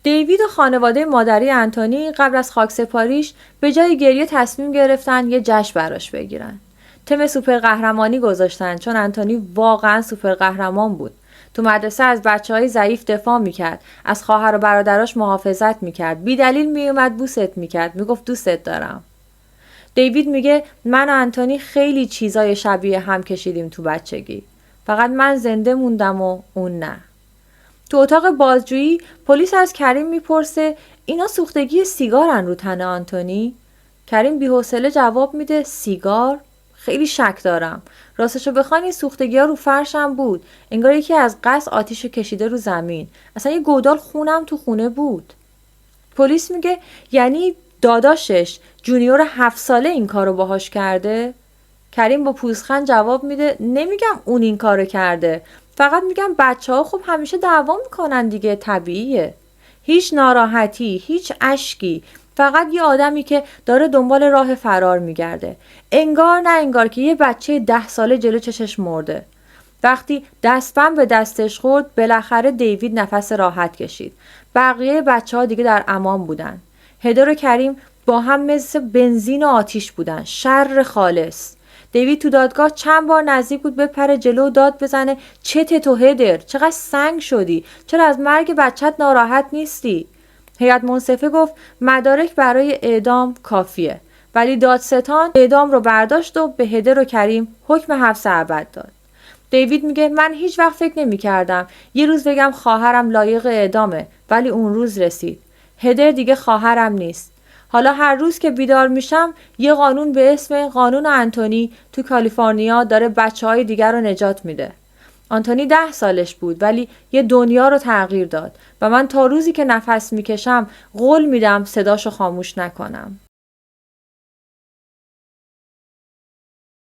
دیوید و خانواده مادری آنتونی قبل از خاکسپاریش به جای گریه تصمیم گرفتن یه جشن براش بگیرن. تم سوپر قهرمانی گذاشتن چون آنتونی واقعا سوپر قهرمان بود. تو مدرسه از بچه‌های ضعیف دفاع میکرد، از خواهر و برادراش محافظت میکرد، بی دلیل میومد بوست میکرد، میگفت دوستت دارم. دیوید میگه من و آنتونی خیلی چیزای شبیه هم کشیدیم تو بچگی. فقط من زنده موندم و اون نه. تو اتاق بازجویی پلیس از کریم میپرسه اینا سوختگی سیگارن رو تن آنتونی؟ کریم بی‌حوصله جواب میده سیگار؟ خیلی شک دارم. راستشو بخواین این سوختگی ها رو فرشم بود. انگار یکی از قصد آتیشو کشیده رو زمین. اصلا یه گودال خونم تو خونه بود. پلیس میگه یعنی داداشش جونیور 7 ساله این کارو باهاش کرده؟ کریم با پوزخند جواب میده نمیگم اون این کارو کرده. فقط میگم بچه‌ها خب همیشه دعوا میکنن دیگه، طبیعیه. هیچ ناراحتی، هیچ اشکی، فقط یه آدمی که داره دنبال راه فرار میگرده. انگار نه انگار که یه بچه 10 ساله جلو چشش مرده. وقتی دستبند به دستش خورد بالاخره دیوید نفس راحت کشید. بقیه بچه‌ها دیگه در امان بودن. هدر و کریم با هم مثل بنزین و آتیش بودن، شر خالص. دیوید تو دادگاه چند بار نزدیک بود بپره جلو و داد بزنه چته تو هدر، چقدر سنگ شدی، چرا از مرگ بچت ناراحت نیستی؟ هیئت منصفه گفت مدارک برای اعدام کافیه، ولی دادستان اعدام رو برداشت و به هدر و کریم حکم حبس ابد داد. دیوید میگه من هیچ وقت فکر نمی کردم یه روز بگم خواهرم لایق اعدامه، ولی اون روز رسید. هدر دیگه خواهرم نیست. حالا هر روز که بیدار میشم یه قانون به اسم قانون آنتونی تو کالیفرنیا داره بچه‌های دیگر رو نجات میده. آنتونی 10 سالش بود ولی یه دنیا رو تغییر داد و من تا روزی که نفس میکشم قول میدم صداشو خاموش نکنم.